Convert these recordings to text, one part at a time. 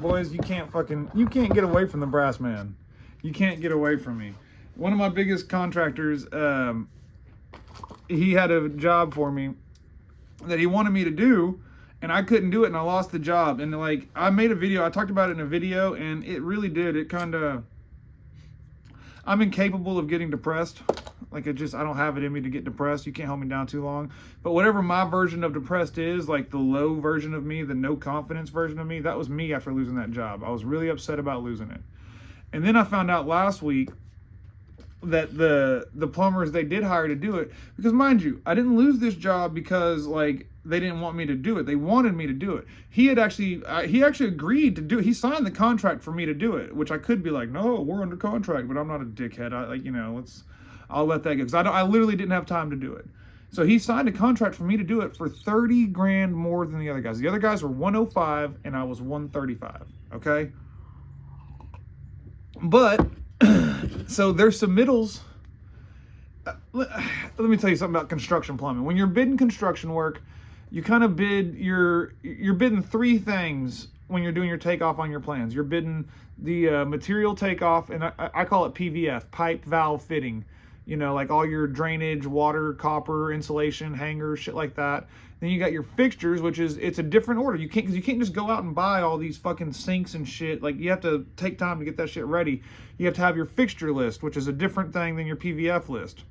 boys, you can't get away from the brass man. You can't get away from me. One of my biggest contractors, he had a job for me that he wanted me to do, and I couldn't do it, and I lost the job. And like, I made a video, I talked about it in a video, and it really did. It kind of, I'm incapable of getting depressed. Like, I don't have it in me to get depressed. You can't hold me down too long. But whatever my version of depressed is, like the low version of me, the no confidence version of me, that was me after losing that job. I was really upset about losing it. And then I found out last week that the plumbers they did hire to do it, because mind you, I didn't lose this job because like they didn't want me to do it. They wanted me to do it. He actually agreed to do it. He signed the contract for me to do it, which I could be like, no, we're under contract, but I'm not a dickhead. I'll let that go, because I literally didn't have time to do it. So he signed a contract for me to do it for 30 grand more than the other guys. The other guys were 105 and I was 135. Okay. But so their submittals, let me tell you something about construction plumbing. When you're bidding construction work, you kind of you're bidding three things when you're doing your takeoff on your plans. You're bidding the material takeoff, and I call it PVF, pipe valve fitting. You know, like all your drainage, water, copper, insulation, hangers, shit like that. Then you got your fixtures, which is, it's a different order. You can't just go out and buy all these fucking sinks and shit. Like, you have to take time to get that shit ready. You have to have your fixture list, which is a different thing than your PVF list.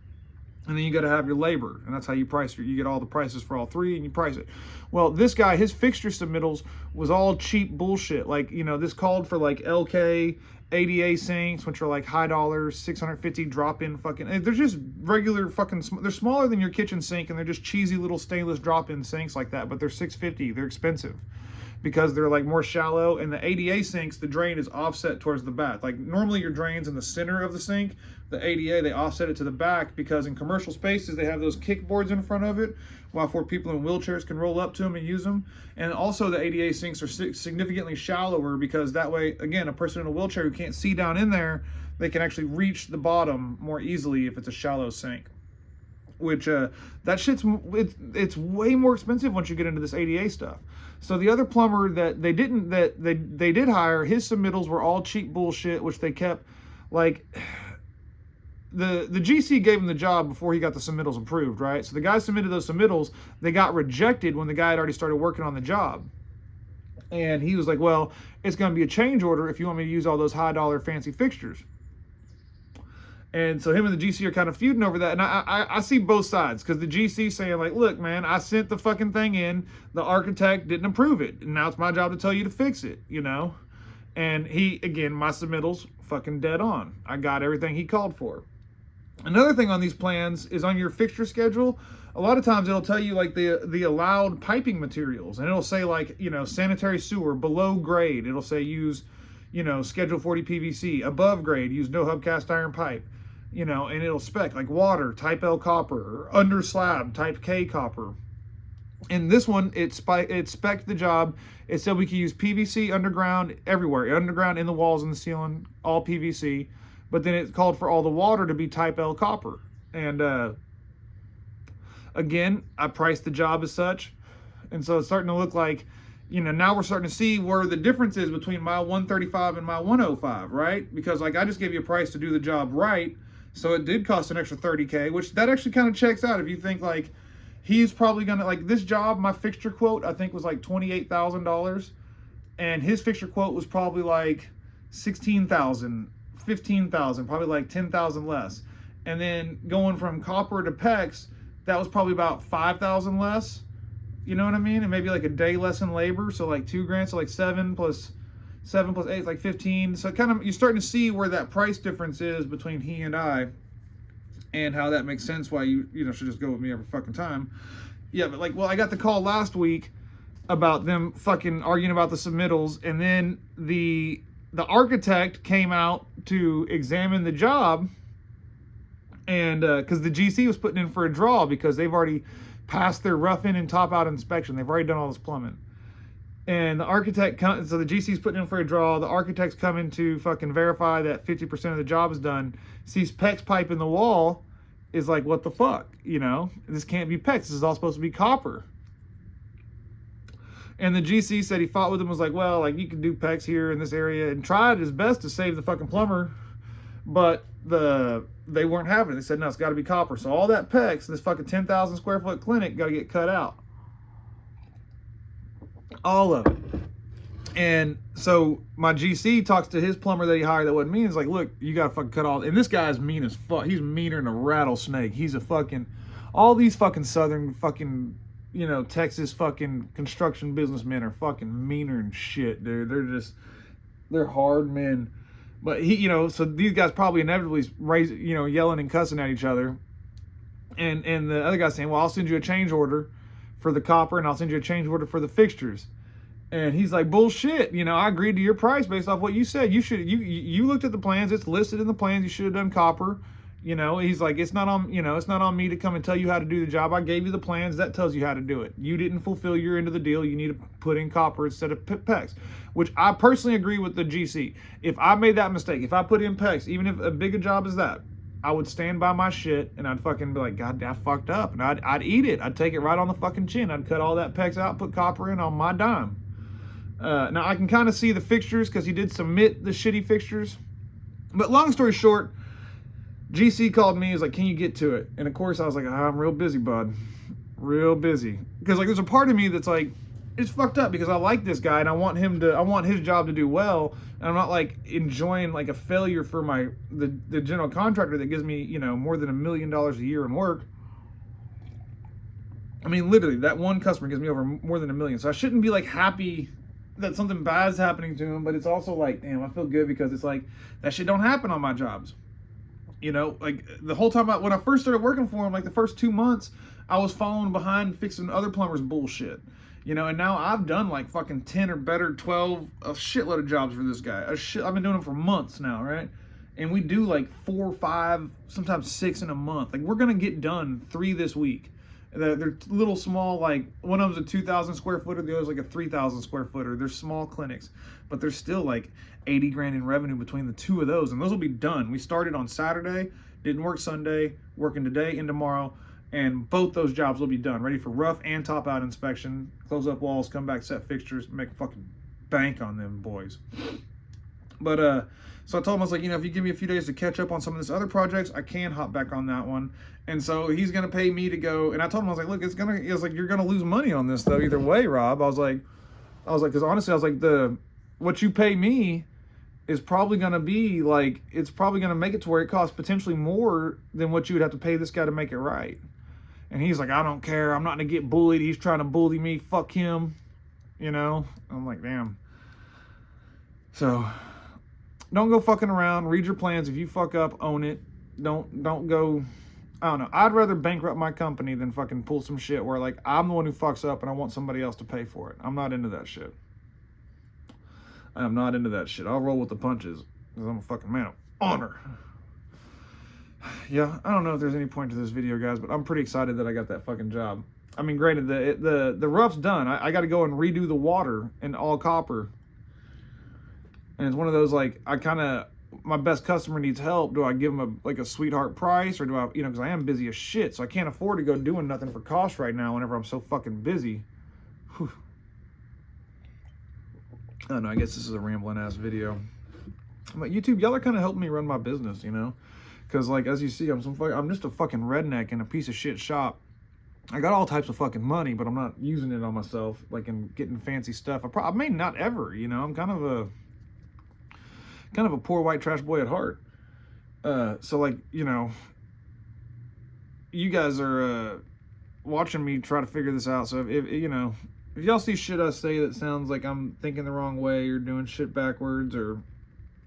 And then you got to have your labor, and that's how you price you get all the prices for all three, and you price it. Well, this guy, his fixture submittals was all cheap bullshit. Like, you know, this called for like LK ADA sinks, which are like high dollars, 650 drop-in fucking, they're just regular fucking, they're smaller than your kitchen sink, and they're just cheesy little stainless drop-in sinks like that, but they're 650. They're expensive because they're like more shallow, and the ADA sinks, the drain is offset towards the back. Like, normally your drain's in the center of the sink. The ADA, they offset it to the back because in commercial spaces, they have those kickboards in front of it, while for people in wheelchairs can roll up to them and use them. And also the ADA sinks are significantly shallower, because that way, again, a person in a wheelchair who can't see down in there, they can actually reach the bottom more easily if it's a shallow sink. Which that shit's, it's way more expensive once you get into this ADA stuff. So the other plumber that they did hire, his submittals were all cheap bullshit, which they kept. Like, the GC gave him the job before he got the submittals approved, right? So the guy submitted those submittals, they got rejected when the guy had already started working on the job. And he was like, well, it's going to be a change order if you want me to use all those high dollar fancy fixtures. And so him and the GC are kind of feuding over that. And I see both sides, because the GC saying like, look, man, I sent the fucking thing in, the architect didn't approve it, and now it's my job to tell you to fix it, you know? And he, again, my submittals fucking dead on. I got everything he called for. Another thing on these plans is on your fixture schedule, a lot of times it'll tell you like the allowed piping materials, and it'll say like, you know, sanitary sewer, below grade, it'll say use, you know, schedule 40 PVC, above grade, use no hub cast iron pipe. You know, and it'll spec like water, type L copper, or under slab, type K copper. And this one, it spec'd the job. It said we could use PVC underground everywhere, underground, in the walls and the ceiling, all PVC. But then it called for all the water to be type L copper. And again, I priced the job as such. And so it's starting to look like, you know, now we're starting to see where the difference is between my 135 and my 105, right? Because like, I just gave you a price to do the job right. So it did cost an extra 30K, which that actually kind of checks out. If you think like, he's probably gonna, like this job, my fixture quote, I think was like $28,000. And his fixture quote was probably like 16,000, 15,000, probably like 10,000 less. And then going from copper to PEX, that was probably about 5,000 less. You know what I mean? And maybe like a day less in labor. So like 2 grand, so like 7 plus 8, like 15. So kind of, you're starting to see where that price difference is between he and I, and how that makes sense why you should just go with me every fucking time. Yeah, but like, well, I got the call last week about them fucking arguing about the submittals, and then the architect came out to examine the job, and because the GC was putting in for a draw because they've already passed their rough in and top out inspection. They've already done all this plumbing. And the architect, so the GC's putting in for a draw. The architect's coming to fucking verify that 50% of the job is done. Sees PEX pipe in the wall, is like, what the fuck? You know, this can't be PEX. This is all supposed to be copper. And the GC said he fought with him, was like, well, like, you can do PEX here in this area, and tried his best to save the fucking plumber, but they weren't having it. They said, no, it's got to be copper. So all that PEX, this fucking 10,000 square foot clinic, got to get cut out. All of it. And so my GC talks to his plumber that he hired that wasn't me, and he's like, look, you got to fucking cut all. And this guy's mean as fuck. He's meaner than a rattlesnake. He's a fucking, all these fucking southern fucking, you know, Texas fucking construction businessmen are fucking meaner and shit, dude. They're hard men. But he, you know, so these guys probably inevitably yelling and cussing at each other. And the other guy's saying, well, I'll send you a change order for the copper, and I'll send you a change order for the fixtures. And he's like, bullshit, you know, I agreed to your price based off what you said. You looked at the plans, it's listed in the plans, you should have done copper. You know, he's like, it's not on me to come and tell you how to do the job. I gave you the plans, that tells you how to do it. You didn't fulfill your end of the deal. You need to put in copper instead of PEX, which I personally agree with the GC. If I made that mistake, if I put in PEX, even if a big a job as that, I would stand by my shit, and I'd fucking be like, God, I fucked up. And I'd eat it. I'd take it right on the fucking chin. I'd cut all that PEX out, put copper in on my dime. Now, I can kind of see the fixtures because he did submit the shitty fixtures. But long story short, GC called me. He's like, can you get to it? And of course, I was like, I'm real busy, bud. Real busy. Because like, there's a part of me that's like, it's fucked up because I like this guy and I want his job to do well. And I'm not like enjoying like a failure for the general contractor that gives me, you know, more than $1 million a year in work. I mean, literally, that one customer gives me over more than $1 million. So I shouldn't be like happy that something bad is happening to him, but it's also like, damn, I feel good because it's like, that shit don't happen on my jobs. You know, like the whole time when I first started working for him, like the first 2 months, I was following behind fixing other plumbers' bullshit. You know, and now I've done like fucking 10 or better, 12, a shitload of jobs for this guy. I've been doing them for months now, right? And we do like 4 or 5, sometimes 6 in a month. Like we're gonna get done 3 this week. They're little small, like one of them's a 2,000 square footer, the other's like a 3,000 square footer. They're small clinics, but there's still like 80 grand in revenue between the 2 of those, and those will be done. We started on Saturday, didn't work Sunday, working today and tomorrow, and both those jobs will be done, ready for rough and top out inspection, close up walls, come back, set fixtures, make fucking bank on them boys. But so I told him, I was like, you know, if you give me a few days to catch up on some of this other projects, I can hop back on that one. And so he's gonna pay me to go. And I told him, I was like, look, you're gonna lose money on this though, either way, Rob. I was like, because honestly, I was like, what you pay me is probably gonna be like, it's probably gonna make it to where it costs potentially more than what you would have to pay this guy to make it right. And he's like, I don't care. I'm not gonna get bullied. He's trying to bully me. Fuck him. You know. I'm like, damn. So don't go fucking around. Read your plans. If you fuck up, own it. Don't go. I don't know. I'd rather bankrupt my company than fucking pull some shit where like I'm the one who fucks up and I want somebody else to pay for it. I'm not into that shit. I am not into that shit. I'll roll with the punches because I'm a fucking man of honor. Yeah, I don't know if there's any point to this video, guys, but I'm pretty excited that I got that fucking job. I mean, granted, the rough's done. I got to go and redo the water in all copper. And it's one of those, like, my best customer needs help. Do I give him a sweetheart price, or do I, you know, because I am busy as shit, so I can't afford to go doing nothing for cost right now whenever I'm so fucking busy. Whew. I don't know, I guess this is a rambling ass video. But YouTube, y'all are kind of helping me run my business, you know? Because, like, as you see, I'm just a fucking redneck in a piece of shit shop. I got all types of fucking money, but I'm not using it on myself, like, in getting fancy stuff. I may not ever, you know? I'm kind of a poor white trash boy at heart. So, like, you know, you guys are watching me try to figure this out. So if you know, if y'all see shit I say that sounds like I'm thinking the wrong way or doing shit backwards or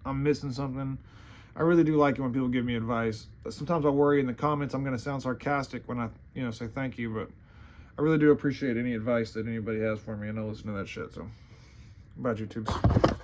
I'm missing something, I really do like it when people give me advice. Sometimes I worry in the comments I'm gonna sound sarcastic when I, you know, say thank you, but I really do appreciate any advice that anybody has for me, and I listen to that shit. So, bye, YouTubes.